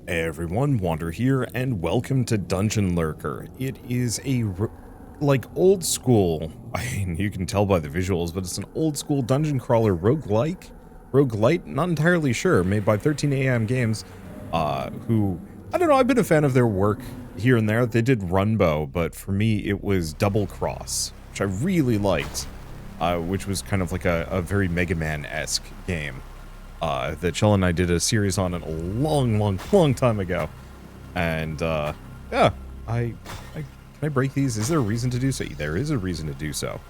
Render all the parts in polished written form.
Hey everyone, Wander here, and welcome to Dungeon Lurker. It is a, old school, I mean, you can tell by the visuals, but it's an old school dungeon crawler roguelike? Roguelite? Not entirely sure, made by 13am Games, who, I don't know, I've been a fan of their work here and there. They did Runbow, but for me it was Double Cross, which I really liked, which was kind of like a very Mega Man-esque game. That Chell and I did a series on it a long time ago. And, yeah, can I break these? Is there a reason to do so? There is a reason to do so.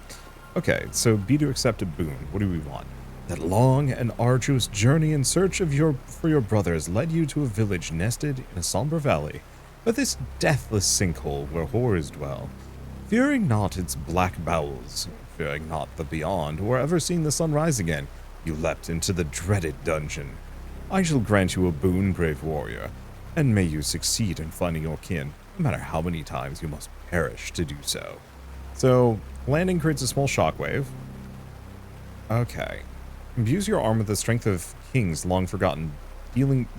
Okay, so B to accept a boon. What do we want? That long and arduous journey in search of for your brothers led you to a village nested in a somber valley, but this deathless sinkhole where horrors dwell. Fearing not its black bowels, fearing not the beyond, or ever seeing the sun rise again, you leapt into the dreaded dungeon. I shall grant you a boon, brave warrior, and may you succeed in finding your kin, no matter how many times you must perish to do so. So, landing creates a small shockwave. Okay. Imbues your arm with the strength of kings long forgotten,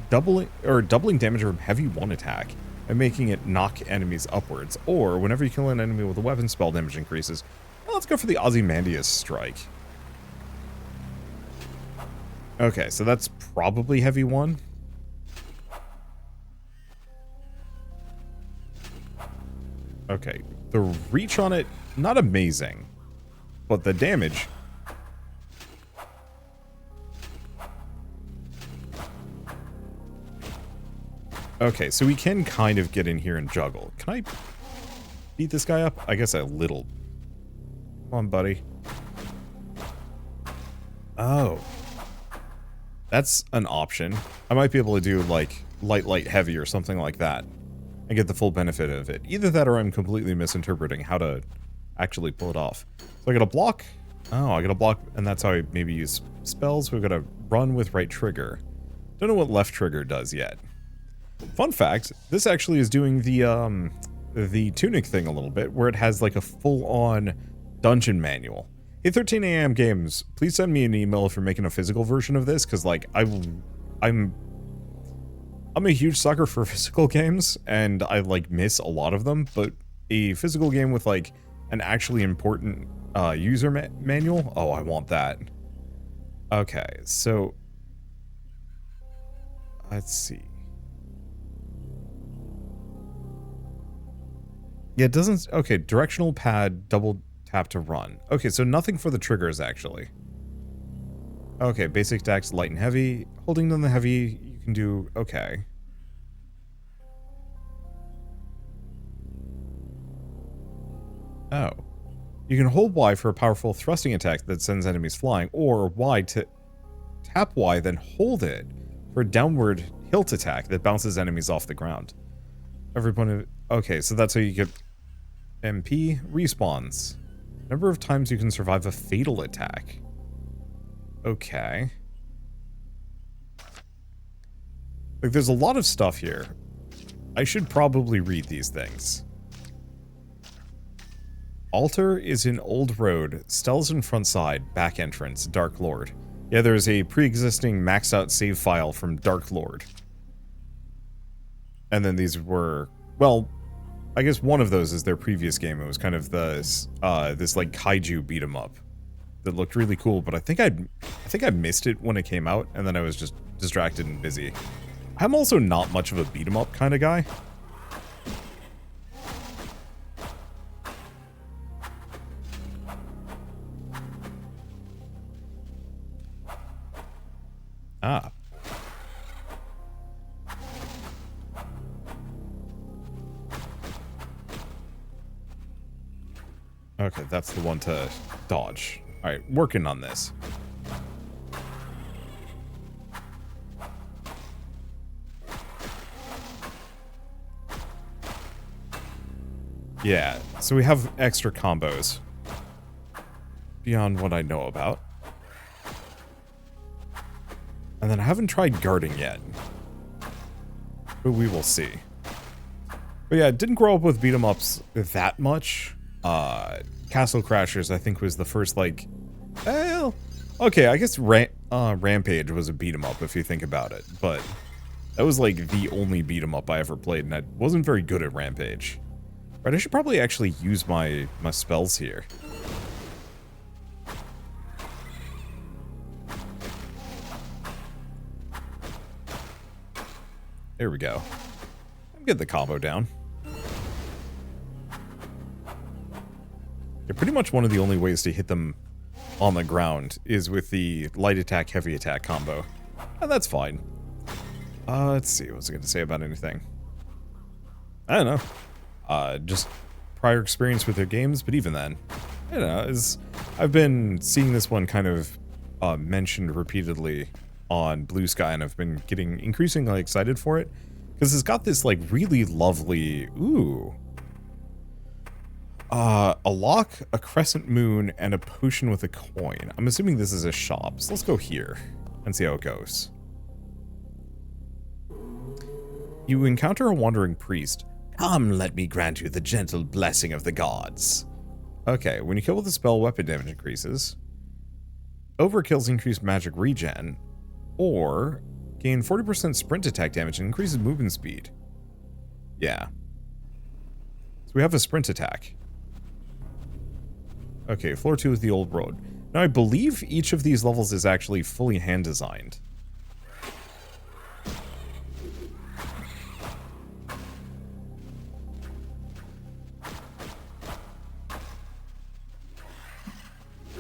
doubling damage from heavy one attack, and making it knock enemies upwards, or whenever you kill an enemy with a weapon, spell damage increases. Well, let's go for the Ozymandias strike. Okay, so that's probably heavy one. Okay, the reach on it, not amazing, but the damage. Okay, so we can kind of get in here and juggle. Can I beat this guy up? I guess a little. Come on, buddy. Oh. That's an option. I might be able to do, like, light, heavy or something like that and get the full benefit of it. Either that or I'm completely misinterpreting how to actually pull it off. So I got a block. Oh, I got a block, and that's how I maybe use spells. We've got to run with right trigger. Don't know what left trigger does yet. Fun fact, this actually is doing the Tunic thing a little bit, where it has, like, a full-on dungeon manual. Hey, 13am Games, please send me an email if you're making a physical version of this, because, like, I'm a huge sucker for physical games, and I, like, miss a lot of them, but a physical game with, like, an actually important user manual? Oh, I want that. Okay, so let's see. Yeah, it doesn't... Okay, directional pad, double tap to run. Okay, so nothing for the triggers, actually. Okay, basic attacks, light and heavy. Holding down the heavy, you can do... Okay. Oh. You can hold Y for a powerful thrusting attack that sends enemies flying, or Y to... Tap Y, then hold it for a downward hilt attack that bounces enemies off the ground. Everyone... Okay, so that's how you get... MP respawns. Number of times you can survive a fatal attack. Okay. Like, there's a lot of stuff here. I should probably read these things. Altar is in Old Road, skeleton front side, back entrance, Dark Lord. Yeah, there's a pre-existing maxed out save file from Dark Lord. And then these were, well, I guess one of those is their previous game. It was kind of this like kaiju beat 'em up that looked really cool, but I think I missed it when it came out, and then I was just distracted and busy. I'm also not much of a beat 'em up kind of guy. Ah. Okay, that's the one to dodge. Alright, working on this. Yeah, so we have extra combos. Beyond what I know about. And then I haven't tried guarding yet. But we will see. But yeah, didn't grow up with beat 'em ups that much. Castle Crashers, I think, was the first, like... Well, okay, I guess Rampage was a beat 'em up, if you think about it. But That was like the only beat 'em up I ever played, and I wasn't very good at Rampage. Right, I should probably actually use my spells here. There we go. I'm getting the combo down. Yeah, pretty much one of the only ways to hit them on the ground is with the light attack, heavy attack combo. And that's fine. Let's see, what was I going to say about anything? I don't know. Just prior experience with their games, but even then, you know, I've been seeing this one kind of mentioned repeatedly on Blue Sky, and I've been getting increasingly excited for it, because it's got this, like, really lovely, ooh, a lock, a crescent moon, and a potion with a coin. I'm assuming this is a shop, so let's go here and see how it goes. You encounter a wandering priest. Come, let me grant you the gentle blessing of the gods. Okay, when you kill with a spell, weapon damage increases. Overkills increase magic regen. Or gain 40% sprint attack damage and increases movement speed. Yeah. So we have a sprint attack. Okay, floor 2 is the old road. Now I believe each of these levels is actually fully hand designed.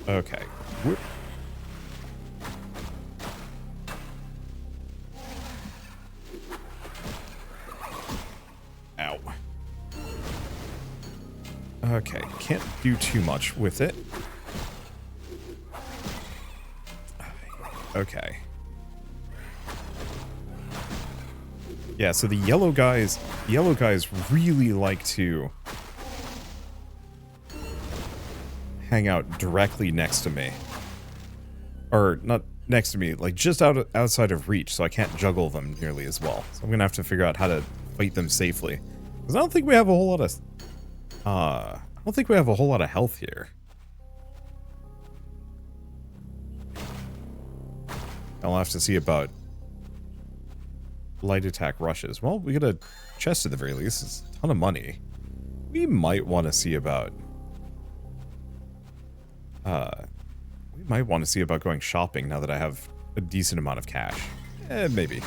Okay. Whoop. Ow. Okay, can't do too much with it. Okay. Yeah, so the yellow guys really like to hang out directly next to me. Or, not next to me, like just outside of reach, so I can't juggle them nearly as well. So I'm gonna have to figure out how to fight them safely. Because I don't think we have a whole lot of... I don't think we have a whole lot of health here. I'll have to see about light attack rushes. Well, we got a chest at the very least. It's a ton of money. We might want to see about... we might want to see about going shopping now that I have a decent amount of cash. Maybe.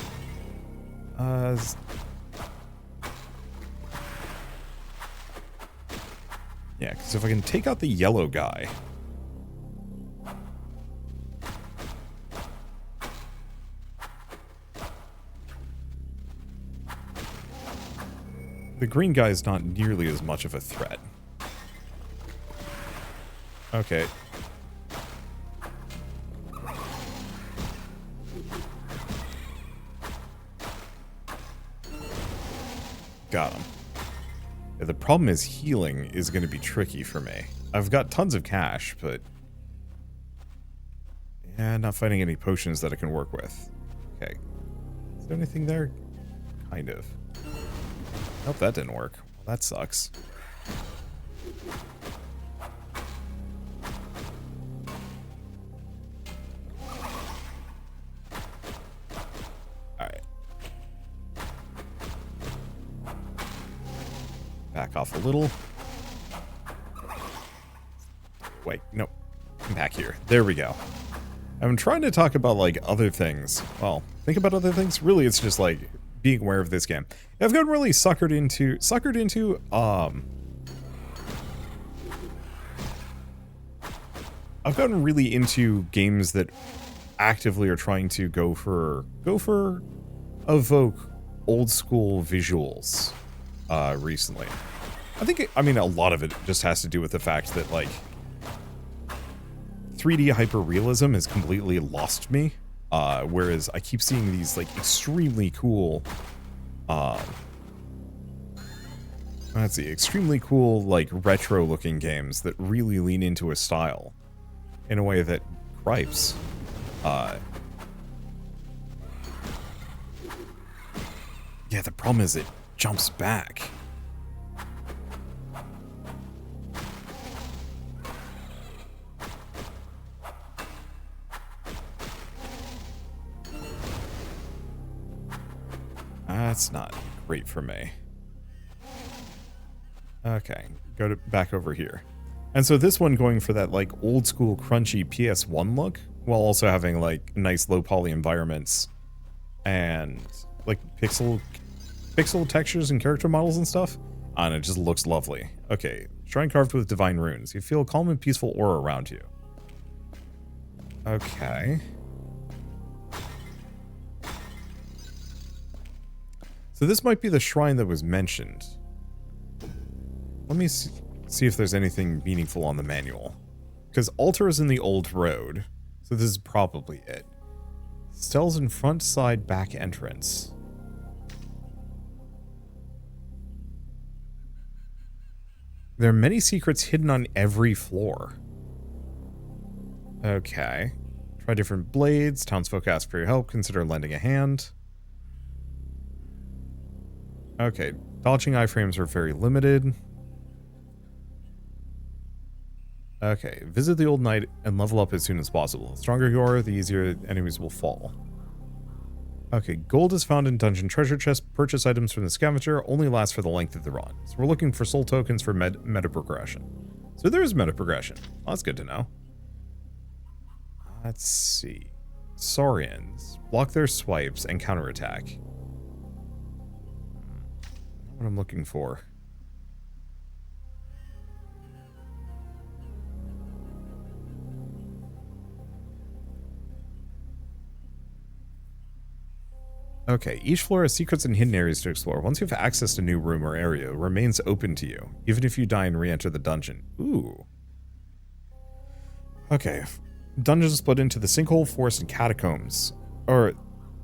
Yeah, because if I can take out the yellow guy... The green guy is not nearly as much of a threat. Okay. Got him. Yeah, the problem is healing is going to be tricky for me. I've got tons of cash, but... yeah, not finding any potions that I can work with. Okay. Is there anything there? Kind of. Nope, that didn't work. Well, that sucks. Alright. Back off a little. Wait, no. Come back here. There we go. I'm trying to talk about, like, other things. Well, think about other things. Really, it's just, like, being aware of this game. I've gotten really suckered into, I've gotten really into games that actively are trying to go for evoke old school visuals, recently. I mean, a lot of it just has to do with the fact that, like, 3D hyperrealism has completely lost me. Whereas I keep seeing these, like, extremely cool, let's see, extremely cool, like, retro-looking games that really lean into a style in a way that gripes. Yeah, the problem is it jumps back. That's not great for me. Okay, back over here. And so this one going for that like old school crunchy PS1 look, while also having like nice low poly environments and like pixel textures and character models and stuff. And it just looks lovely. Okay, shrine carved with divine runes. You feel a calm and peaceful aura around you. Okay. So this might be the shrine that was mentioned. Let me see if there's anything meaningful on the manual. Because altar is in the old road, so this is probably it. Stells in front, side, back entrance. There are many secrets hidden on every floor. Okay. Try different blades. Townsfolk ask for your help. Consider lending a hand. Okay. Dodging iframes are very limited. Okay. Visit the old knight and level up as soon as possible. The stronger you are, the easier enemies will fall. Okay. Gold is found in dungeon treasure chests. Purchase items from the scavenger. Only lasts for the length of the run. So we're looking for soul tokens for meta progression. So there is meta progression. Well, that's good to know. Let's see. Saurians. Block their swipes and counterattack. Not what I'm looking for. Okay, each floor has secrets and hidden areas to explore. Once you have access to a new room or area, it remains open to you, even if you die and re-enter the dungeon. Ooh. Okay. Dungeons split into the Sinkhole, Forest, and Catacombs. Or,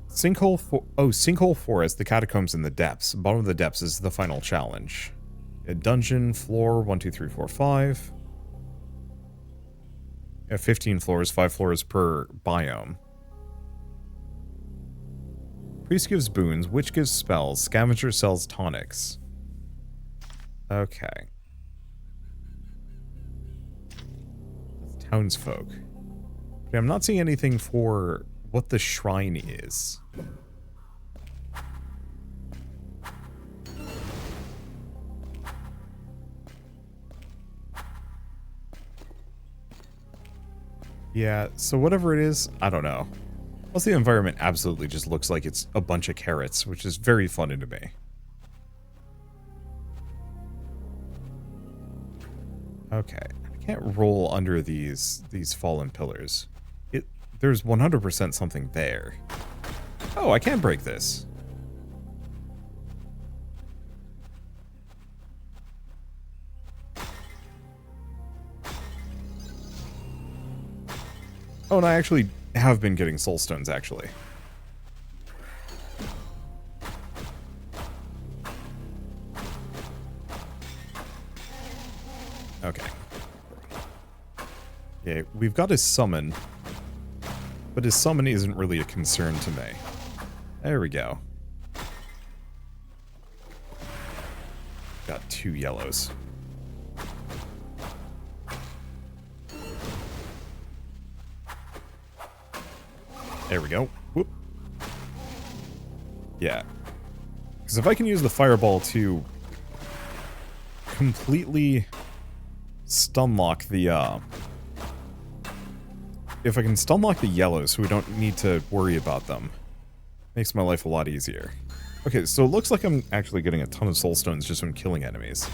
Sinkhole Forest, the Catacombs, and the Depths. Bottom of the Depths is the final challenge. A dungeon, floor, 1, 2, 3, 4, 5. 15 floors, 5 floors per biome. Priest gives boons, witch gives spells, scavenger sells tonics. Okay. That's townsfolk. Okay, I'm not seeing anything for what the shrine is. Yeah, so whatever it is, I don't know. Plus the environment absolutely just looks like it's a bunch of carrots, which is very funny to me. Okay, I can't roll under these fallen pillars. There's 100% something there. Oh, I can break this. Oh, and I actually have been getting soul stones, actually. Okay. Yeah, we've got his summon. But his summon isn't really a concern to me. There we go. Got 2 yellows. There we go. Whoop. Yeah. Because if I can use the fireball to completely stun lock the, if I can stun lock the yellows so we don't need to worry about them, makes my life a lot easier. Okay, so it looks like I'm actually getting a ton of soul stones just from killing enemies.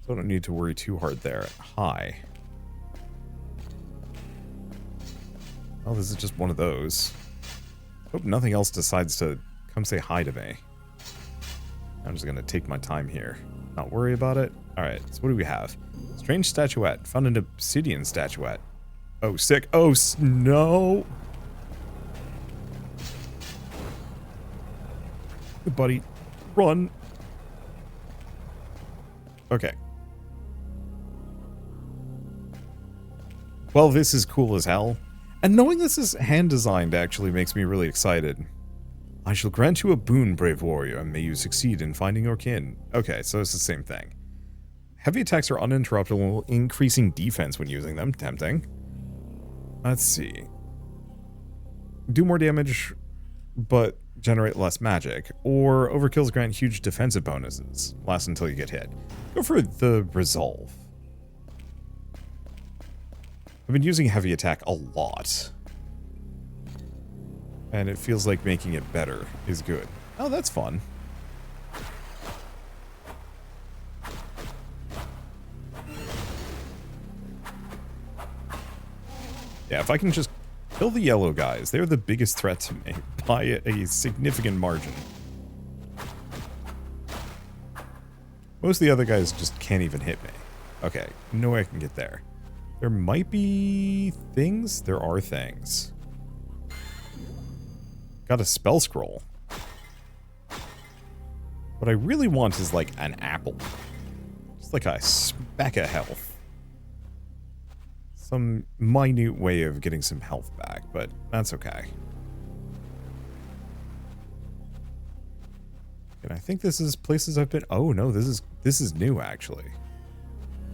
So I don't need to worry too hard there. Hi. Oh, this is just one of those. Hope nothing else decides to come say hi to me. I'm just gonna take my time here. Not worry about it. Alright, so what do we have? Strange statuette. Found an obsidian statuette. Oh, sick. Oh, no. Good buddy. Run. Okay. Well, this is cool as hell. And knowing this is hand-designed actually makes me really excited. I shall grant you a boon, brave warrior, and may you succeed in finding your kin. Okay, so it's the same thing. Heavy attacks are uninterrupted while increasing defense when using them. Tempting. Let's see. Do more damage but generate less magic. Or overkills grant huge defensive bonuses. Last until you get hit. Go for the resolve. I've been using heavy attack a lot. And it feels like making it better is good. Oh, that's fun. Yeah, if I can just kill the yellow guys, they're the biggest threat to me by a significant margin. Most of the other guys just can't even hit me. Okay, no way I can get there. There might be things? There are things. Got a spell scroll. What I really want is like an apple. Just like a speck of health. Some minute way of getting some health back, but that's okay. And I think this is places I've been... Oh no, this is new actually.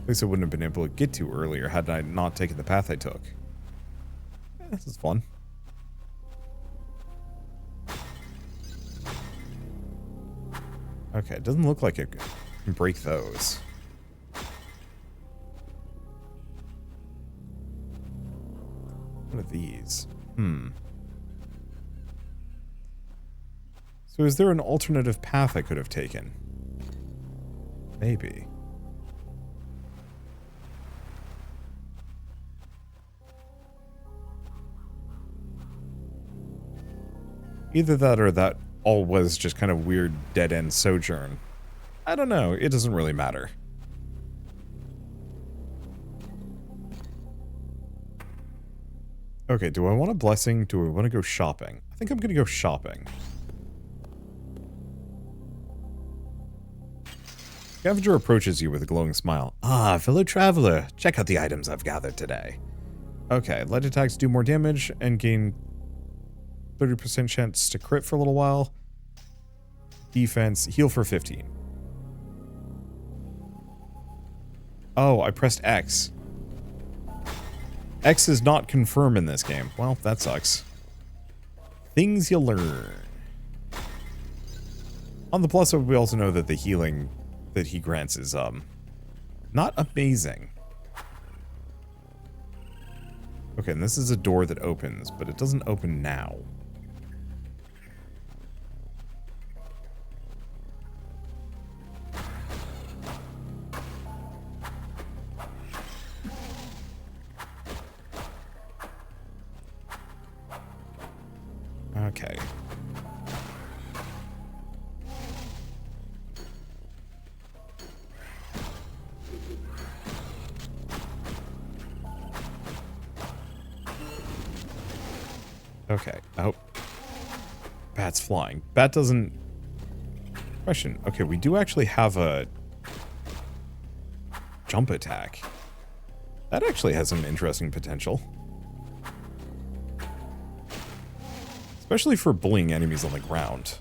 Place I wouldn't have been able to get to earlier had I not taken the path I took. This is fun. Okay, it doesn't look like it can break those. What are these? So is there an alternative path I could have taken? Maybe. Either that or that all was just kind of weird dead-end sojourn. I don't know. It doesn't really matter. Okay, do I want a blessing? Do I want to go shopping? I think I'm going to go shopping. Scavenger approaches you with a glowing smile. Ah, fellow traveler. Check out the items I've gathered today. Okay, light attacks do more damage and gain 30% chance to crit for a little while. Defense, heal for 15. Oh, I pressed X. X is not confirm in this game. Well, that sucks. Things you learn. On the plus side, we also know that the healing that he grants is, not amazing. Okay, and this is a door that opens, but it doesn't open now. Okay. Okay. Oh. Bat's flying. Bat doesn't... Question. Okay, we do actually have a... jump attack. That actually has some interesting potential. Especially for bullying enemies on the ground.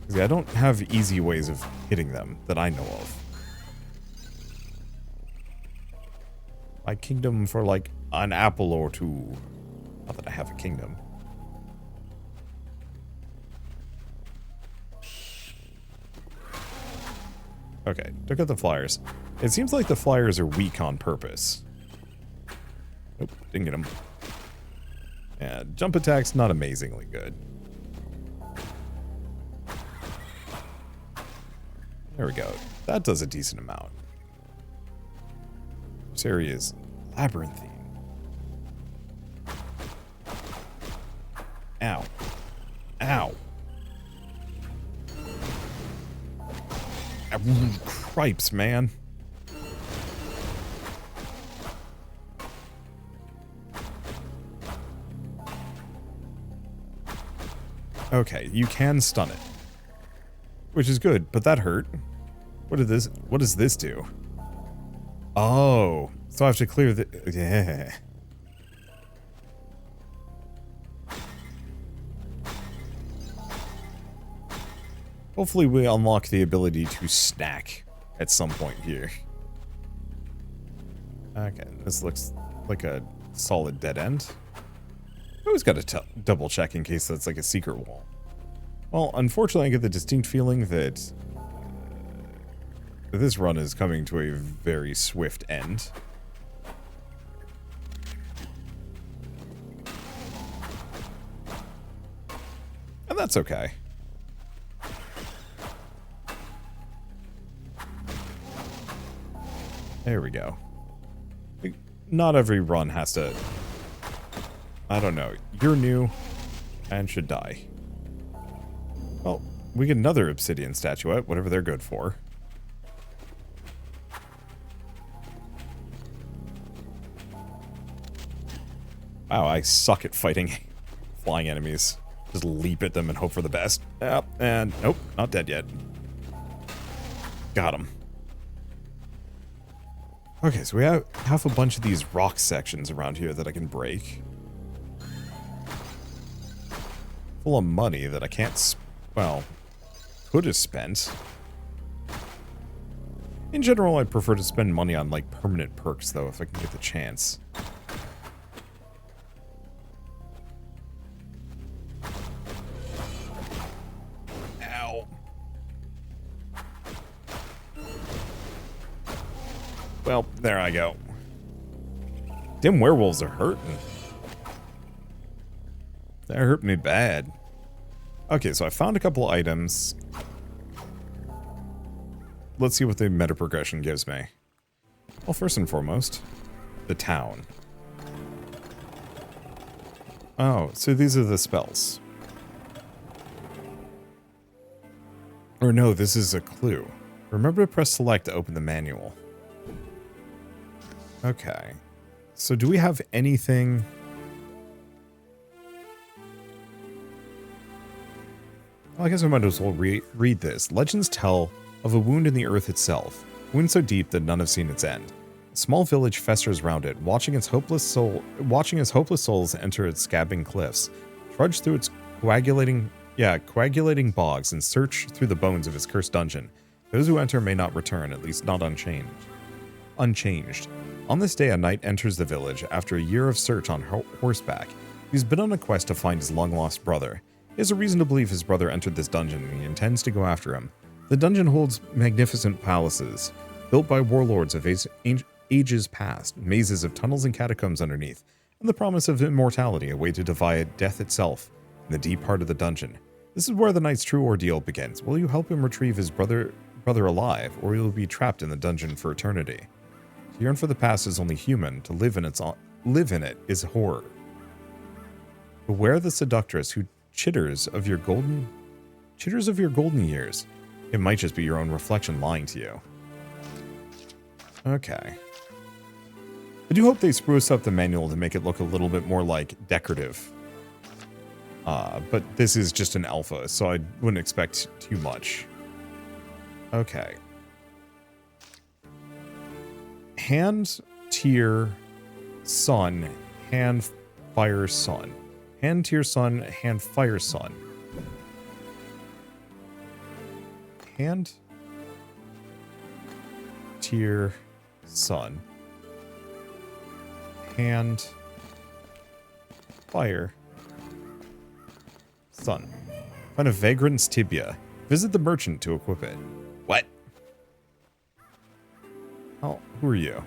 Because I don't have easy ways of hitting them that I know of. My kingdom for like an apple or two. Not that I have a kingdom. Okay, took out the flyers. It seems like the flyers are weak on purpose. Nope, didn't get them. Yeah, jump attack's not amazingly good. There we go. That does a decent amount. This area is labyrinthine. Ow. Ow. Cripes, man. Okay, you can stun it. Which is good, but that hurt. What does this do? Oh, so I have to clear the... Yeah. Hopefully we unlock the ability to snack at some point here. Okay, this looks like a solid dead end. I always got to double check in case that's like a secret wall. Well, unfortunately, I get the distinct feeling that this run is coming to a very swift end. And that's okay. There we go. Not every run has to... I don't know. You're new and should die. Well, we get another obsidian statuette, whatever they're good for. Wow, I suck at fighting flying enemies. Just leap at them and hope for the best. Yep, and nope, not dead yet. Got him. Okay, so we have a bunch of these rock sections around here that I can break. Full of money that I can't, well, could have spent. In general, I prefer to spend money on, like, permanent perks, though, if I can get the chance. Ow. Well, there I go. Them werewolves are hurting. That hurt me bad. Okay, so I found a couple items. Let's see what the meta progression gives me. Well, first and foremost, the town. Oh, so these are the spells. Or no, this is a clue. Remember to press select to open the manual. Okay. So do we have anything... Well, I guess I might as well read this. Legends tell of a wound in the earth itself. Wound so deep that none have seen its end. A small village festers round it, watching as hopeless souls enter its scabbing cliffs, trudge through its coagulating bogs, and search through the bones of its cursed dungeon. Those who enter may not return, at least not unchanged. On this day, a knight enters the village after a year of search on horseback. He's been on a quest to find his long-lost brother. He has a reason to believe his brother entered this dungeon, and he intends to go after him. The dungeon holds magnificent palaces, built by warlords of ages past, mazes of tunnels and catacombs underneath, and the promise of immortality, a way to defy death itself in the deep heart of the dungeon. This is where the knight's true ordeal begins. Will you help him retrieve his brother alive, or will he be trapped in the dungeon for eternity? To yearn for the past is only human. To live in it is horror. Beware the seductress who chitters of your golden years. It might just be your own reflection lying to you. Okay. I do hope they spruce up the manual to make it look a little bit more like decorative. But this is just an alpha, so I wouldn't expect too much. Okay. Hand, tier, sun, hand, fire, sun. Hand, tier, sun, hand, fire, sun. Hand, tier, sun. Hand, fire, sun. Find a vagrant's tibia. Visit the merchant to equip it. What? Oh, who are you?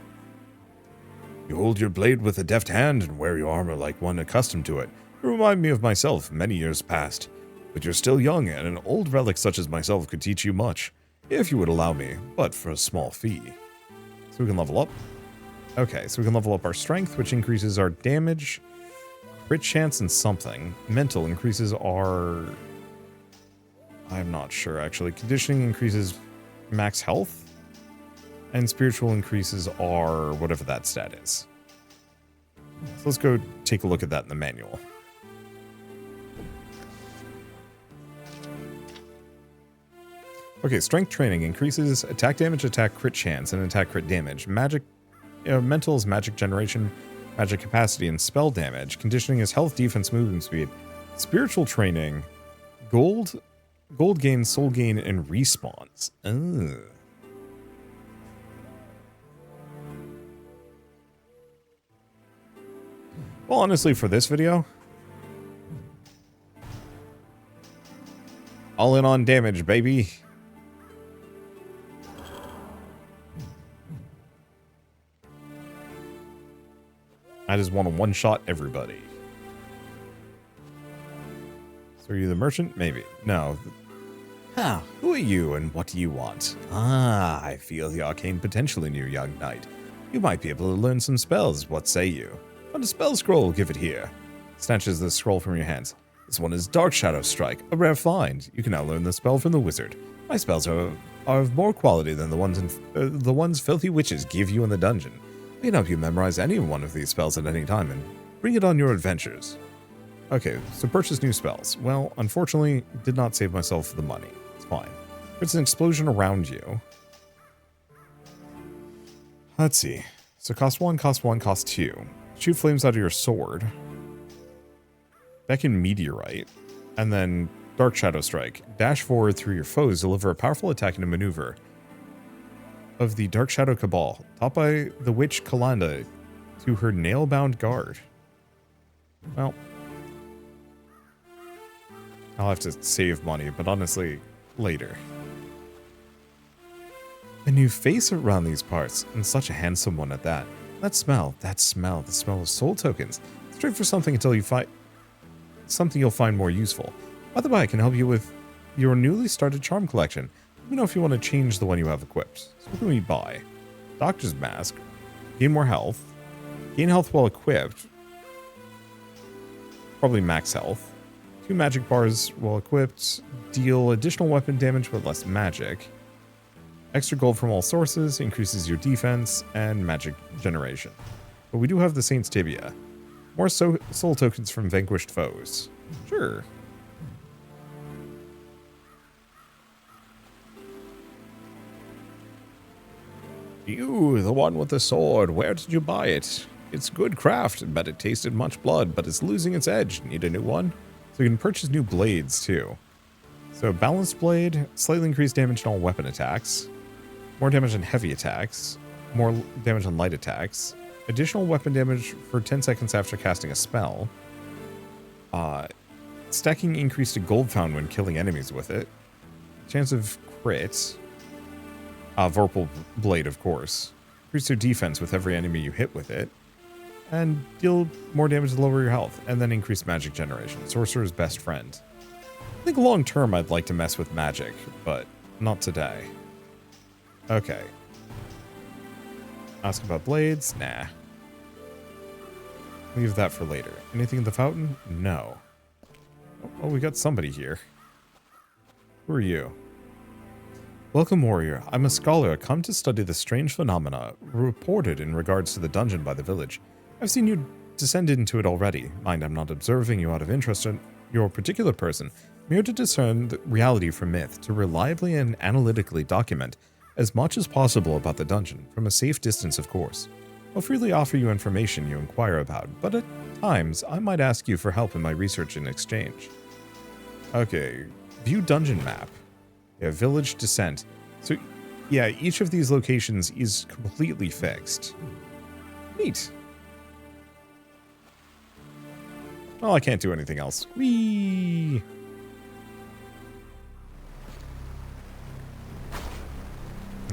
You hold your blade with a deft hand and wear your armor like one accustomed to it. You remind me of myself many years past. But you're still young, and an old relic such as myself could teach you much, if you would allow me, but for a small fee. So we can level up. Okay, so we can level up our strength, which increases our damage, crit chance, and something. Mental increases our... I'm not sure, actually. Conditioning increases max health, and spiritual increases our whatever that stat is. So let's go take a look at that in the manual. Okay, strength training increases attack damage, attack crit chance, and attack crit damage. Magic, mental is magic generation, magic capacity, and spell damage. Conditioning is health, defense, movement speed. Spiritual training, gold gain, soul gain, and respawns. Ugh. Well, honestly, for this video, All in on damage, baby. I just want to one-shot everybody. So are you the merchant? Maybe. No. Ah, who are you and what do you want? Ah, I feel the arcane potential in you, young knight. You might be able to learn some spells, what say you? On a spell scroll, give it here. Snatches the scroll from your hands. This one is Dark Shadow Strike, a rare find. You can now learn the spell from the wizard. My spells are of more quality than the ones filthy witches give you in the dungeon. I can help you memorize any one of these spells at any time and bring it on your adventures. Okay, so purchase new spells. Well, unfortunately, did not save myself the money. It's fine. It's an explosion around you. Let's see. So cost 1, cost 1, cost 2. Shoot flames out of your sword. Beckon Meteorite. And then Dark Shadow Strike. Dash forward through your foes, deliver a powerful attack in a maneuver of the Dark Shadow Cabal, taught by the witch Kalanda to her nail-bound guard. Well, I'll have to save money, but honestly, later. A new face around these parts, and such a handsome one at that. The smell of soul tokens. Straight for something until you find something you'll find more useful. By the way, I can help you with your newly started charm collection. Let me know if you want to change the one you have equipped. So what can we buy? Doctor's Mask. Gain more health. Gain health while equipped. Probably max health. 2 magic bars while equipped. Deal additional weapon damage with less magic. Extra gold from all sources. Increases your defense and magic generation. But we do have the Saint's Tibia. More soul tokens from vanquished foes. Sure. You, the one with the sword, where did you buy it? It's good craft, but it tasted much blood, but it's losing its edge. Need a new one? So you can purchase new blades, too. So balanced blade, slightly increased damage on all weapon attacks, more damage on heavy attacks, more damage on light attacks, additional weapon damage for 10 seconds after casting a spell, stacking increased to gold found when killing enemies with it, chance of crit, Vorpal Blade, of course. Increase your defense with every enemy you hit with it. And deal more damage to lower your health. And then increase magic generation. Sorcerer's best friend. I think long term I'd like to mess with magic, but not today. Okay. Ask about blades? Nah. Leave that for later. Anything in the fountain? No. Oh, we got somebody here. Who are you? Welcome, warrior. I'm a scholar come to study the strange phenomena reported in regards to the dungeon by the village. I've seen you descend into it already. Mind, I'm not observing you out of interest in your particular person, mere to discern the reality from myth, to reliably and analytically document as much as possible about the dungeon, from a safe distance, of course. I'll freely offer you information you inquire about, but at times I might ask you for help in my research in exchange. Okay, view dungeon map. Yeah, village descent. So, yeah, each of these locations is completely fixed. Neat. Well, I can't do anything else. Whee!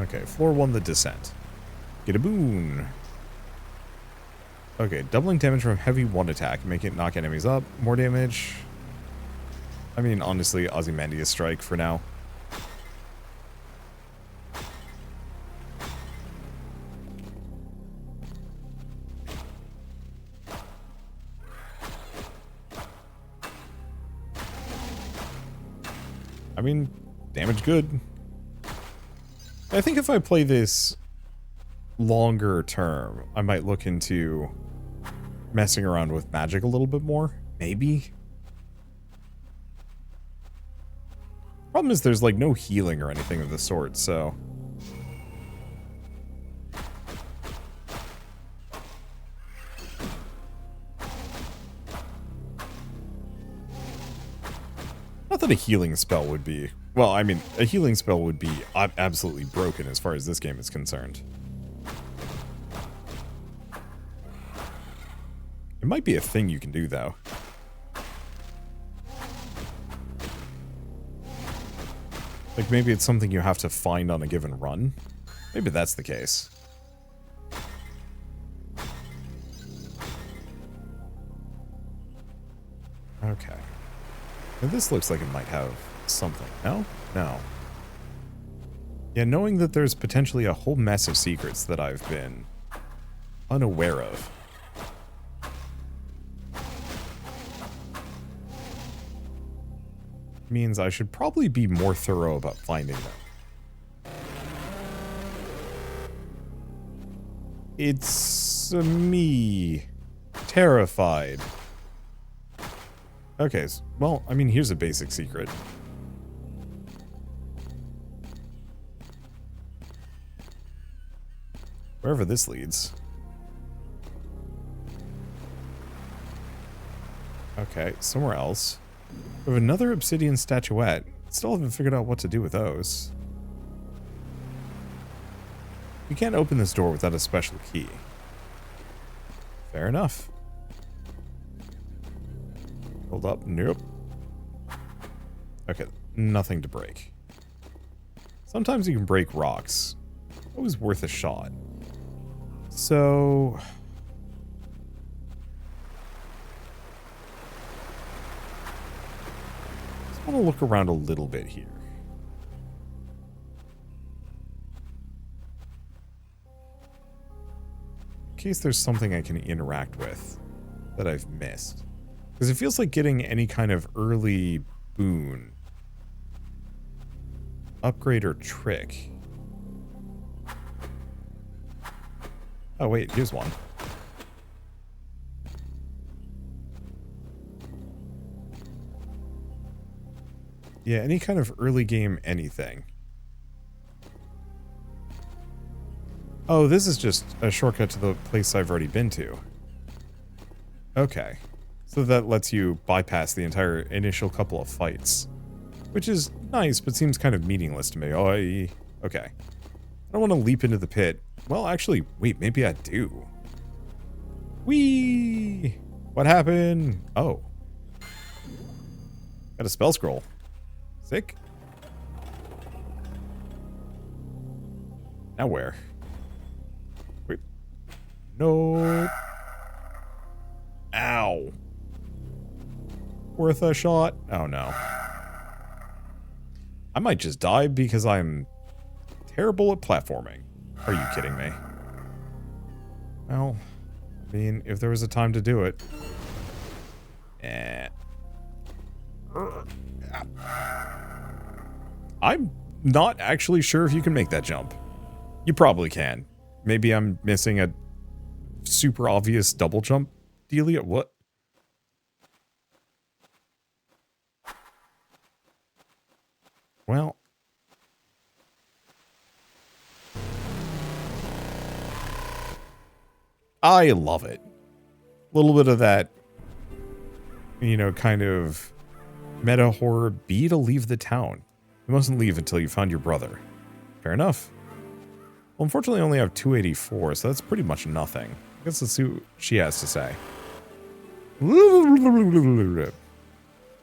Okay, floor 1, the descent. Get a boon. Okay, doubling damage from heavy one attack. Make it knock enemies up. More damage. I mean, honestly, Ozymandias Strike for now. I mean, damage good. I think if I play this longer term, I might look into messing around with magic a little bit more. Maybe. Problem is there's like no healing or anything of the sort, so... Not that a healing spell would be... Well, I mean, a healing spell would be absolutely broken as far as this game is concerned. It might be a thing you can do, though. Like, maybe it's something you have to find on a given run. Maybe that's the case. Okay. Now this looks like it might have something. No? No. Yeah, knowing that there's potentially a whole mess of secrets that I've been unaware of. Means I should probably be more thorough about finding them. It's me. Terrified. Okay, well, I mean, here's a basic secret. Wherever this leads. Okay, somewhere else. We have another obsidian statuette. Still haven't figured out what to do with those. You can't open this door without a special key. Fair enough. Hold up. Nope. Okay, nothing to break. Sometimes you can break rocks. Always worth a shot. So... I want to look around a little bit here. In case there's something I can interact with that I've missed. Because it feels like getting any kind of early boon, upgrade, or trick. Oh wait, here's one. Yeah, any kind of early game anything. Oh, this is just a shortcut to the place I've already been to. Okay. So that lets you bypass the entire initial couple of fights. Which is nice, but seems kind of meaningless to me. Okay. I don't want to leap into the pit. Well, actually, wait, maybe I do. Whee! What happened? Oh. Got a spell scroll. Sick. Now where? Wait. No. Ow. Worth a shot? Oh no. I might just die because I'm terrible at platforming. Are you kidding me? Well, I mean, if there was a time to do it. I'm not actually sure if you can make that jump. You probably can. Maybe I'm missing a super obvious double jump dealie. What? Well. I love it. A little bit of that, you know, kind of meta horror. B to leave the town. You mustn't leave until you found your brother. Fair enough. Well, unfortunately, I only have 284, so that's pretty much nothing. I guess let's see what she has to say.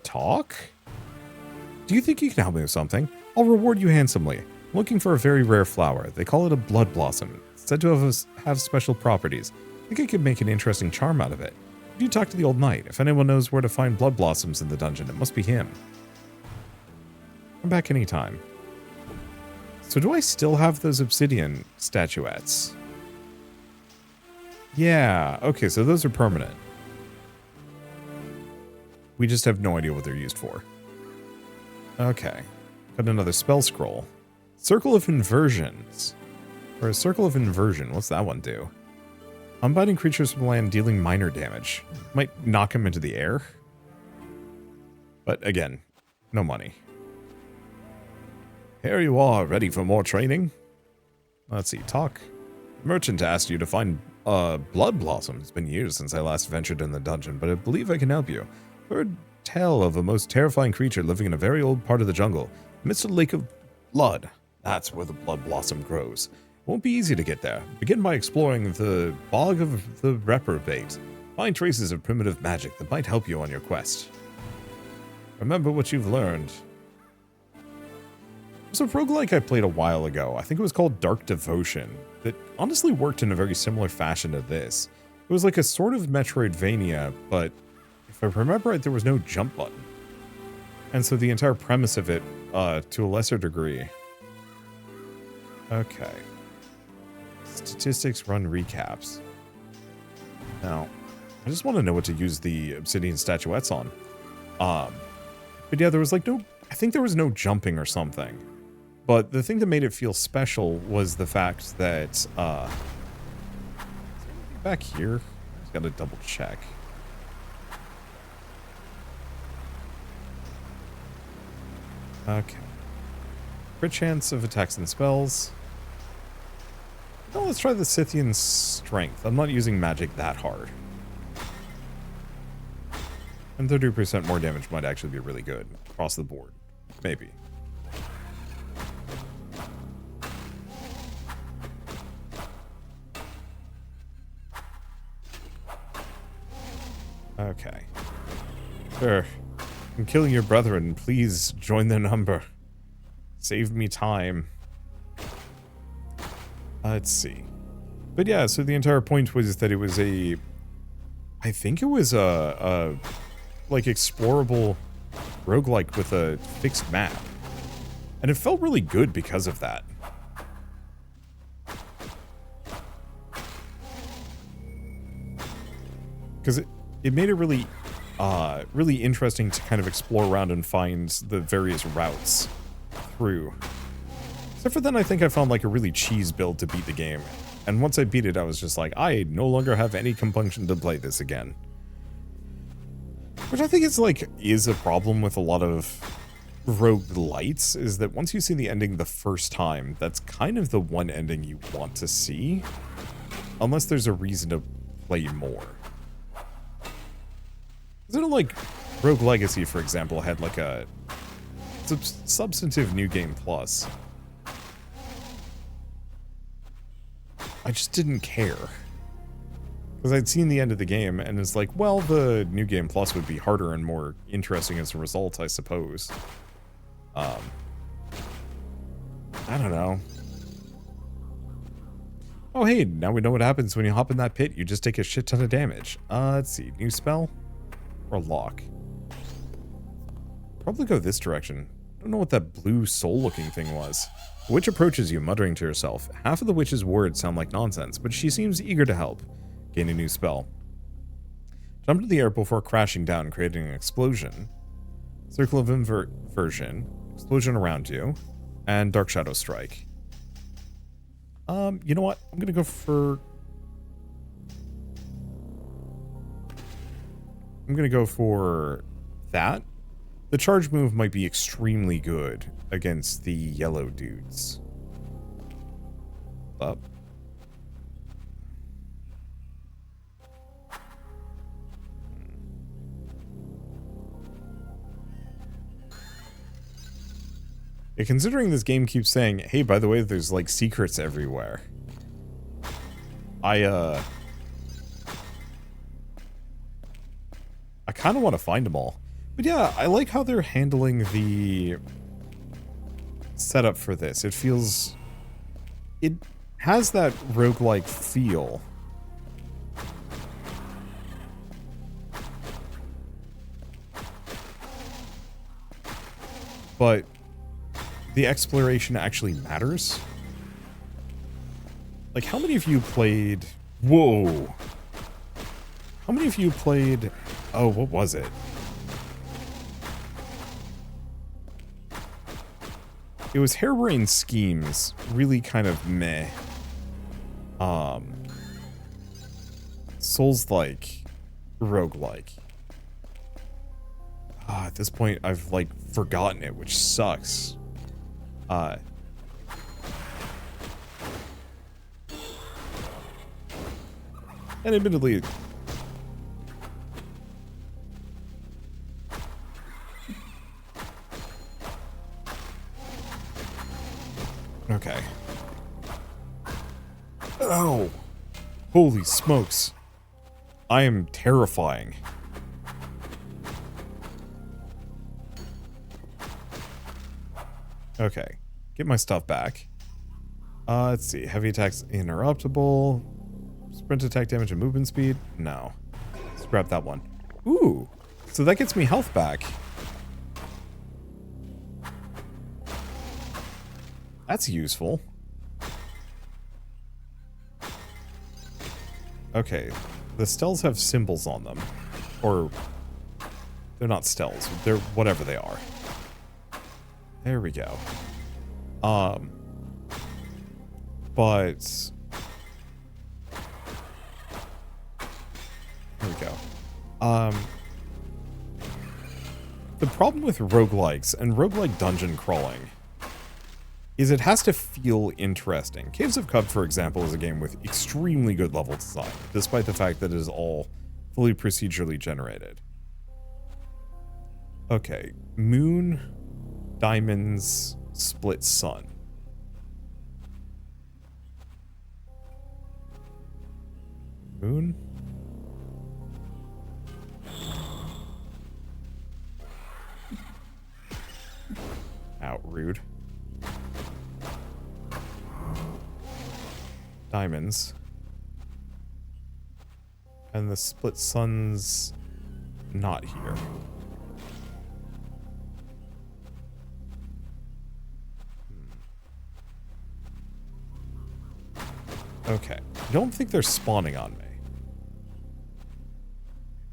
Talk? Do you think you can help me with something? I'll reward you handsomely. I'm looking for a very rare flower. They call it a blood blossom. It's said to have special properties. I think I could make an interesting charm out of it. If you talk to the old knight, if anyone knows where to find blood blossoms in the dungeon, it must be him. Come back anytime. So do I still have those obsidian statuettes? Yeah, okay, so those are permanent. We just have no idea what they're used for. Okay. Got another spell scroll. Circle of Inversions. Or a Circle of Inversion, what's that one do? Unbiting creatures from land dealing minor damage. Might knock them into the air. But again, no money. Here you are, ready for more training? Let's see, talk. Merchant asked you to find blood blossom. It's been years since I last ventured in the dungeon, but I believe I can help you. Heard tell of a most terrifying creature living in a very old part of the jungle, amidst a lake of blood. That's where the blood blossom grows. It won't be easy to get there. Begin by exploring the bog of the reprobate. Find traces of primitive magic that might help you on your quest. Remember what you've learned. So roguelike I played a while ago. I think it was called Dark Devotion. That honestly worked in a very similar fashion to this. It was like a sort of Metroidvania, but if I remember right, there was no jump button. And so the entire premise of it, to a lesser degree. Okay. Statistics run recaps. Now, I just want to know what to use the obsidian statuettes on. But yeah, there was like no, I think there was no jumping or something. But the thing that made it feel special was the fact that, is there anything back here? I just gotta double check. Okay. Crit chance of attacks and spells. Well, let's try the Scythian Strength. I'm not using magic that hard. And 30% more damage might actually be really good across the board. Maybe. Okay. Sure. I'm killing your brethren. Please join their number. Save me time. Let's see. But yeah, so the entire point was that it was a... I think it was a like, explorable roguelike with a fixed map. And it felt really good because of that. Because it made it really, really interesting to kind of explore around and find the various routes through. Except for then I think I found like a really cheese build to beat the game. And once I beat it, I was just like, I no longer have any compunction to play this again. Which I think is a problem with a lot of roguelites, is that once you see the ending the first time, that's kind of the one ending you want to see. Unless there's a reason to play more. Isn't it like Rogue Legacy, for example, had like a substantive new game plus? I just didn't care. Because I'd seen the end of the game, and it's like, well, the new game plus would be harder and more interesting as a result, I suppose. I don't know. Oh, hey, now we know what happens when you hop in that pit. You just take a shit ton of damage. Let's see. New spell? Or lock? Probably go this direction. I don't know what that blue soul-looking thing was. The witch approaches you, muttering to herself. Half of the witch's words sound like nonsense, but she seems eager to help. Gain a new spell. Jump into the air before crashing down, creating an explosion. Circle of inversion. Explosion around you. And Dark Shadow Strike. You know what? I'm gonna go for... that. The charge move might be extremely good against the yellow dudes. Up. Yeah, considering this game keeps saying, hey, by the way, there's like secrets everywhere. I kind of want to find them all. But yeah, I like how they're handling the setup for this. It feels... it has that roguelike feel. But the exploration actually matters. Like, how many of you played... Whoa! How many of you played... Oh, what was it? It was Harebrained Schemes. Really kind of meh. Souls-like. Roguelike. At this point, I've, like, forgotten it, which sucks. And admittedly... Okay. Oh! Holy smokes. I am terrifying. Okay. get my stuff back. Let's see. Heavy attacks interruptible. Sprint attack damage and movement speed. No. Let's grab that one. Ooh. So that gets me health back. That's useful. Okay. The steles have symbols on them. Or... they're not steles. They're whatever they are. There we go. But... there we go. The problem with roguelikes and roguelike dungeon crawling is it has to feel interesting. Caves of Cub, for example, is a game with extremely good level design, despite the fact that it is all fully procedurally generated. Okay, moon, diamonds, split sun. Moon? Out, rude. Diamonds. And the split sun's not here. Okay. I don't think they're spawning on me.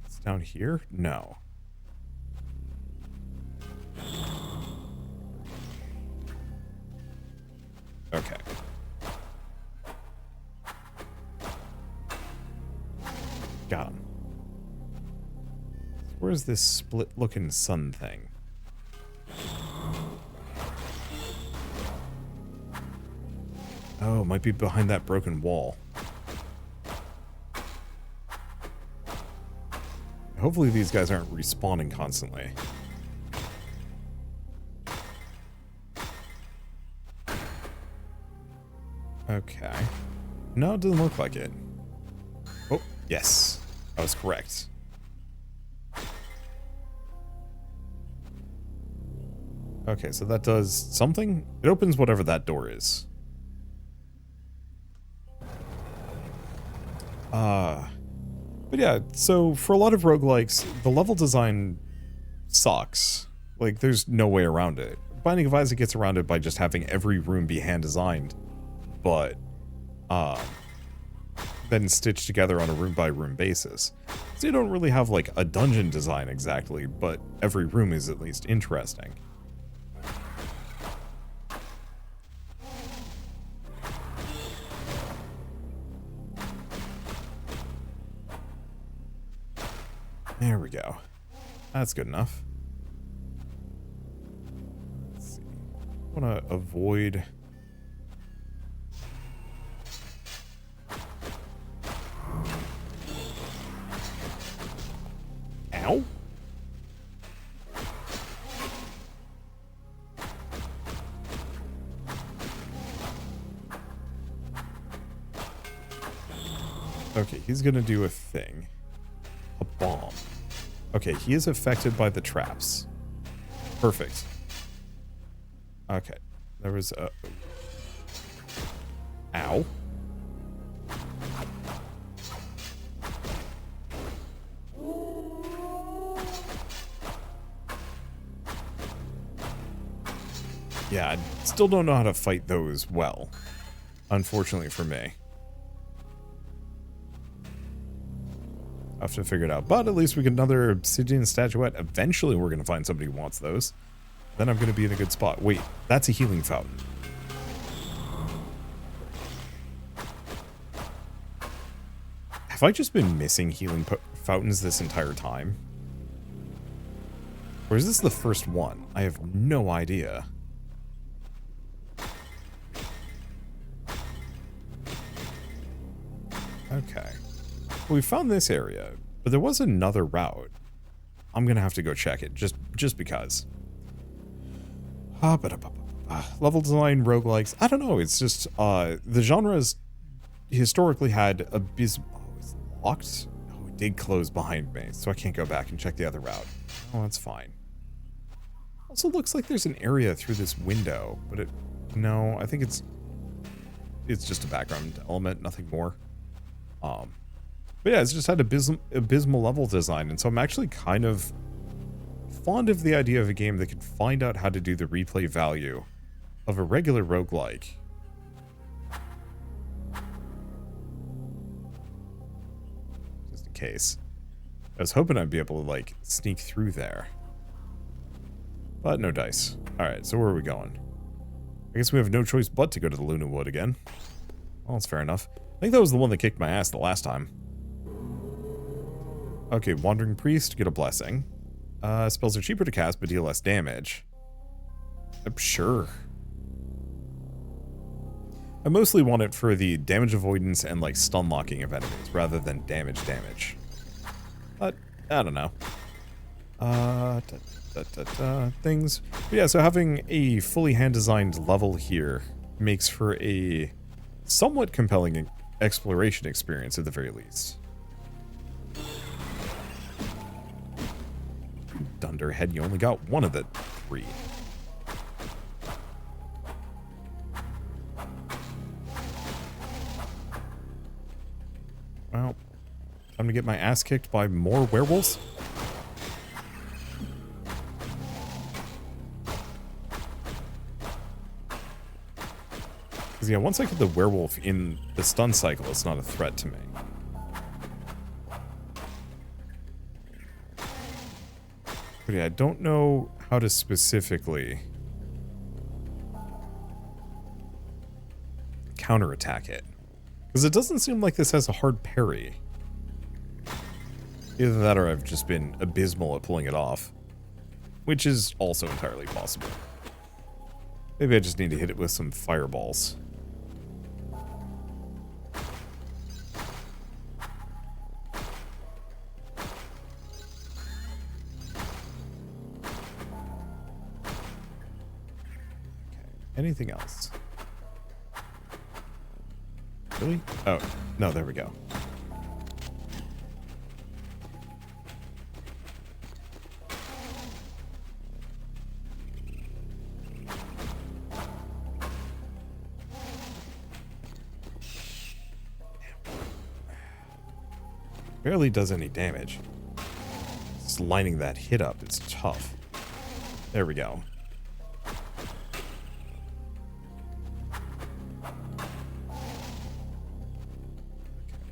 It's down here? No. Okay. Got him. Where's this split-looking sun thing? Oh, it might be behind that broken wall. Hopefully these guys aren't respawning constantly. Okay. No, it doesn't look like it. Oh, yes. I was correct. Okay, so that does something? It opens whatever that door is. But yeah, so for a lot of roguelikes, the level design sucks. Like, there's no way around it. Binding of Isaac gets around it by just having every room be hand-designed, but, then stitched together on a room-by-room basis. So you don't really have, like, a dungeon design exactly, but every room is at least interesting. There we go. That's good enough. Let's see. I want to avoid... Ow? Okay, he's gonna do a thing. A bomb. Okay, he is affected by the traps. Perfect. Okay. There was a... Ow. Yeah, I still don't know how to fight those well. Unfortunately for me. I'll have to figure it out. But at least we get another obsidian statuette. Eventually we're going to find somebody who wants those. Then I'm going to be in a good spot. Wait, that's a healing fountain. Have I just been missing healing fountains this entire time? Or is this the first one? I have no idea. Okay. Well, we found this area, but there was another route. I'm gonna have to go check it, just because. Level design, roguelikes. I don't know, it's just, the genre has historically had abysmal... Oh, it's locked? Oh, it did close behind me, so I can't go back and check the other route. Oh, that's fine. Also looks like there's an area through this window, but it No, I think it's just a background element, nothing more. But yeah, it's just had abysmal level design, and so I'm actually kind of fond of the idea of a game that can find out how to do the replay value of a regular roguelike. Just in case. I was hoping I'd be able to, like, sneak through there. But no dice. Alright, so where are we going? I guess we have no choice but to go to the Luna Wood again. Well, that's fair enough. I think that was the one that kicked my ass the last time. Okay, Wandering Priest, get a blessing. Spells are cheaper to cast, but deal less damage. Sure. I mostly want it for the damage avoidance and, like, stun locking of enemies, rather than damage. But, I don't know. Things. But yeah, so having a fully hand-designed level here makes for a somewhat compelling exploration experience at the very least. Dunderhead, you only got one of the 3. Well, time to get my ass kicked by more werewolves. Because yeah, once I get the werewolf in the stun cycle, it's not a threat to me. But yeah, I don't know how to specifically counterattack it. Because it doesn't seem like this has a hard parry. Either that or I've just been abysmal at pulling it off. Which is also entirely possible. Maybe I just need to hit it with some fireballs. Anything else? Really? Oh, no, there we go. Barely does any damage. Just lining that hit up, it's tough. There we go.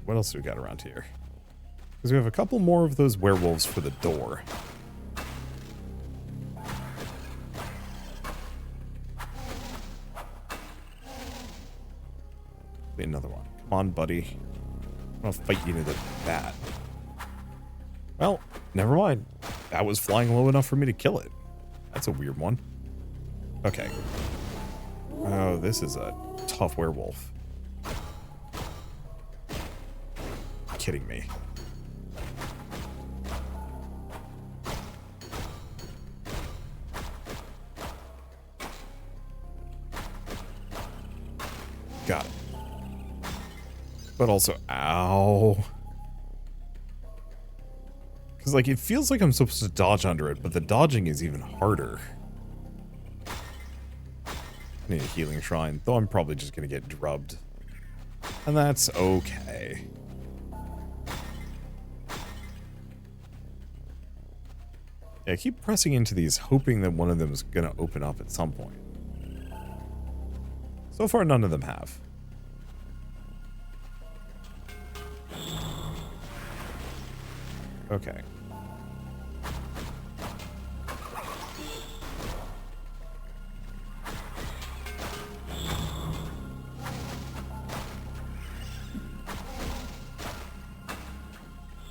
What else do we got around here? Because we have a couple more of those werewolves for the door. Be another one. Come on, buddy. I'm gonna fight you to the bat. Well, never mind. That was flying low enough for me to kill it. That's a weird one. Okay. Oh, this is a tough werewolf. Kidding me. Got it. But also, ow. Because, like, it feels like I'm supposed to dodge under it, but the dodging is even harder. I need a healing shrine, though I'm probably just going to get drubbed. And that's okay. Yeah, I keep pressing into these, hoping that one of them is going to open up at some point. So far, none of them have. Okay.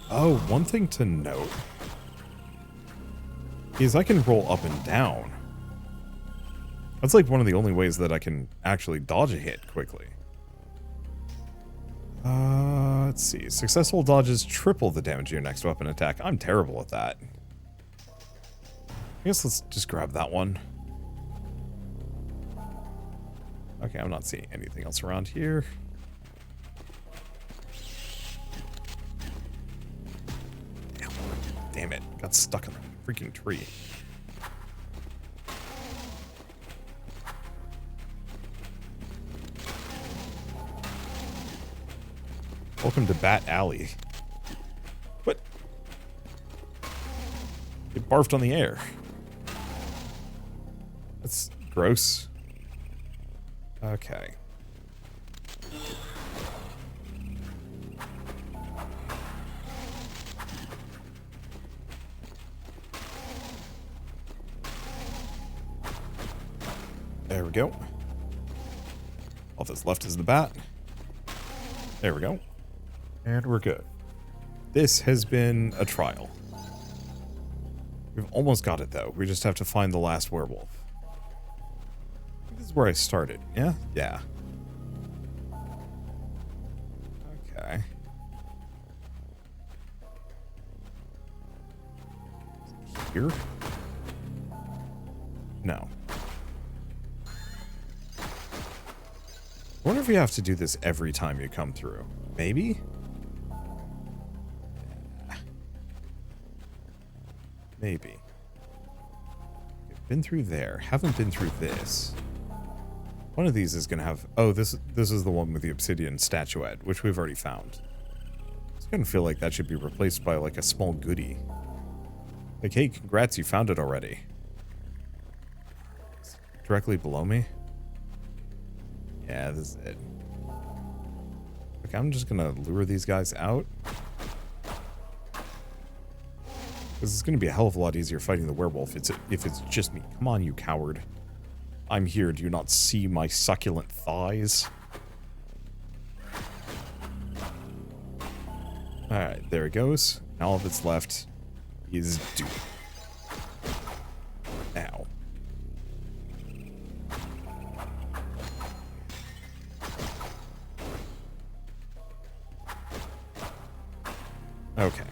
Oh, one thing to note is I can roll up and down. That's like one of the only ways that I can actually dodge a hit quickly. Let's see. Successful dodges triple the damage of your next weapon attack. I'm terrible at that. I guess let's just grab that one. Okay, I'm not seeing anything else around here. Damn it. Got stuck in the freaking tree. Welcome to Bat Alley. What? It barfed on the air. That's gross. Okay. There we go. All that's left is the bat. There we go. And we're good. This has been a trial. We've almost got it, though. We just have to find the last werewolf. I think this is where I started. Yeah? Yeah. Okay. Here? No. I wonder if you have to do this every time you come through. Maybe? Yeah. Maybe. Been through there. Haven't been through this. One of these is going to have... Oh, this is the one with the obsidian statuette, which we've already found. It's going to feel like that should be replaced by, like, a small goodie. Like, hey, congrats, you found it already. It's directly below me? Yeah, this is it. Okay, I'm just gonna lure these guys out. Because it's gonna be a hell of a lot easier fighting the werewolf if it's just me. Come on, you coward. I'm here. Do you not see my succulent thighs? Alright, there it goes. Now all that's left is Doom. Ow. Okay.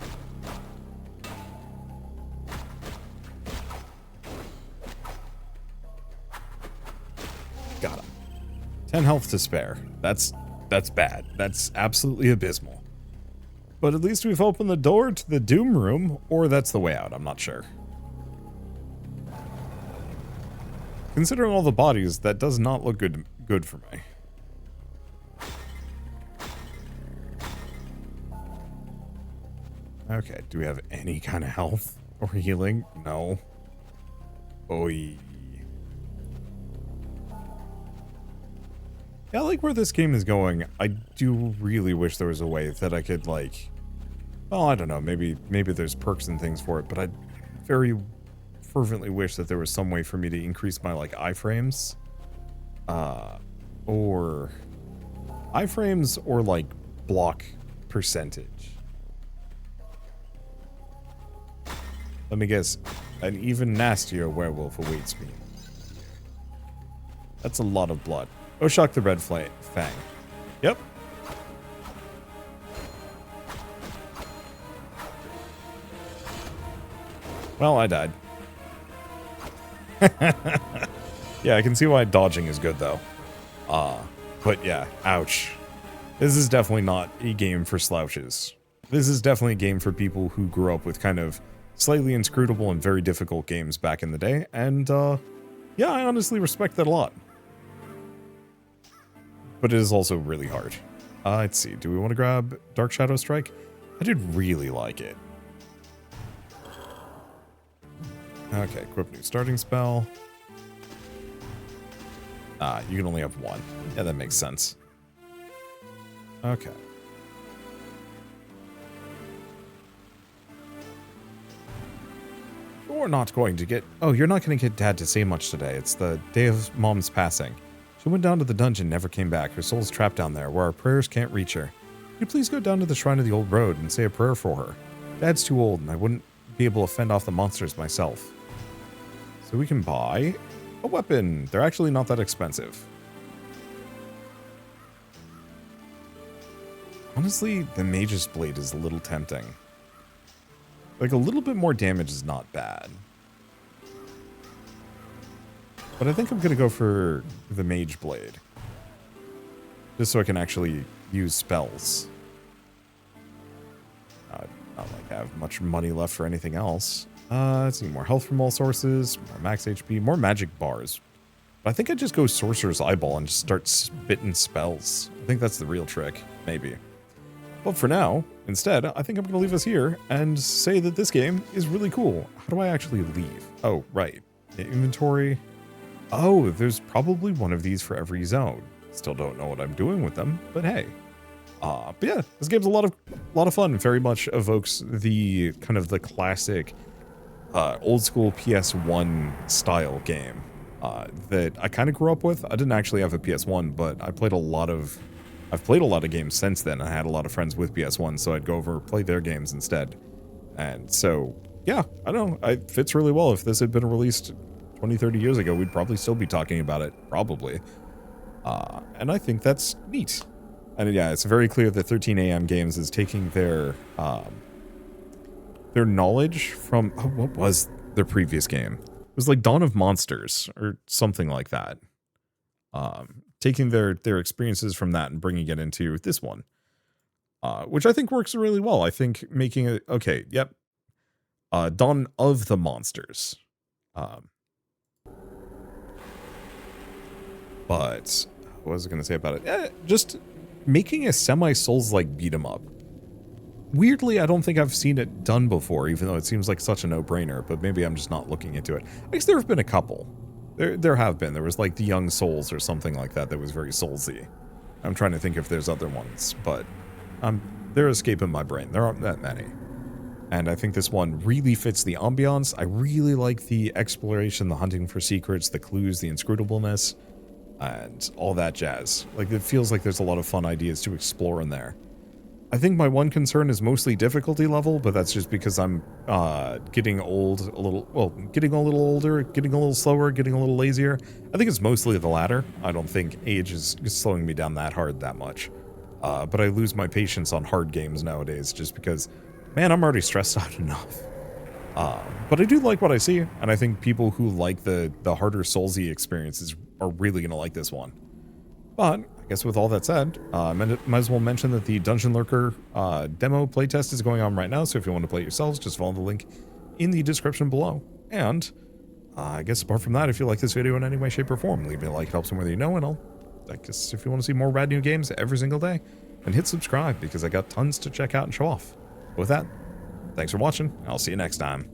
Got him. 10 health to spare. That's bad. That's absolutely abysmal. But at least we've opened the door to the Doom Room, or that's the way out, I'm not sure. Considering all the bodies, that does not look good for me. Okay, do we have any kind of health or healing? No. Oy. Yeah, I like where this game is going. I do really wish there was a way that I could, like... Well, I don't know, maybe there's perks and things for it, but I very fervently wish that there was some way for me to increase my, like, iframes. Or... iframes or, like, block percentage. Let me guess, an even nastier werewolf awaits me. That's a lot of blood. Oh, shock the red fang. Yep. Well, I died. Yeah, I can see why dodging is good, though. But yeah, ouch. This is definitely not a game for slouches. This is definitely a game for people who grew up with kind of slightly inscrutable and very difficult games back in the day, and yeah, I honestly respect that a lot. But it is also really hard. Let's see, do we want to grab Dark Shadow Strike? I did really like it. Okay, equip new starting spell. You can only have one. Yeah, that makes sense. Okay. You're not going to get... Oh, you're not going to get Dad to say much today. It's the day of Mom's passing. She went down to the dungeon, never came back. Her soul's trapped down there, where our prayers can't reach her. Could you please go down to the Shrine of the Old Road and say a prayer for her? Dad's too old, and I wouldn't be able to fend off the monsters myself. So we can buy a weapon. They're actually not that expensive. Honestly, the Mage's Blade is a little tempting. Like, a little bit more damage is not bad. But I think I'm going to go for the Mage Blade. Just so I can actually use spells. Not like I have much money left for anything else. Let's see, more health from all sources, more max HP, more magic bars. But I think I just go Sorcerer's Eyeball and just start spitting spells. I think that's the real trick, maybe. But for now, instead, I think I'm going to leave us here and say that this game is really cool. How do I actually leave? Oh, right. Inventory. Oh, there's probably one of these for every zone. Still don't know what I'm doing with them, but hey. But yeah, this game's a lot of fun. Very much evokes the kind of the classic old school PS1 style game that I kind of grew up with. I didn't actually have a PS1, but I've played a lot of games since then. I had a lot of friends with PS1, so I'd go over play their games instead. And so, yeah, I don't know. It fits really well. If this had been released 20, 30 years ago, we'd probably still be talking about it, probably. And I think that's neat. And yeah, it's very clear that 13 AM Games is taking their knowledge from, oh, what was their previous game? It was like Dawn of Monsters or something like that. Taking their experiences from that and bringing it into this one, which I think works really well. I think making it, okay, yep, Dawn of the Monsters. But what was I going to say about it? Just making a semi-Souls-like beat-em-up. Weirdly, I don't think I've seen it done before, even though it seems like such a no-brainer, but maybe I'm just not looking into it. I guess there have been a couple. There have been. There was like the Young Souls or something like that was very Soulsy. I'm trying to think if there's other ones, but they're escaping my brain. There aren't that many. And I think this one really fits the ambiance. I really like the exploration, the hunting for secrets, the clues, the inscrutableness, and all that jazz. Like, it feels like there's a lot of fun ideas to explore in there. I think my one concern is mostly difficulty level, but that's just because I'm getting old a little, well, getting a little older, getting a little slower, getting a little lazier. I think it's mostly the latter. I don't think age is slowing me down that hard that much. But I lose my patience on hard games nowadays just because, man, I'm already stressed out enough. But I do like what I see, and I think people who like the harder Soulsy experiences are really going to like this one. But I guess with all that said, might as well mention that the Dungeon Lurker demo playtest is going on right now, so if you want to play it yourselves, just follow the link in the description below. And I guess apart from that, if you like this video in any way, shape, or form, leave me a like, it helps somewhere that you know, and I guess if you want to see more rad new games every single day, then hit subscribe, because I got tons to check out and show off. With that, thanks for watching, I'll see you next time.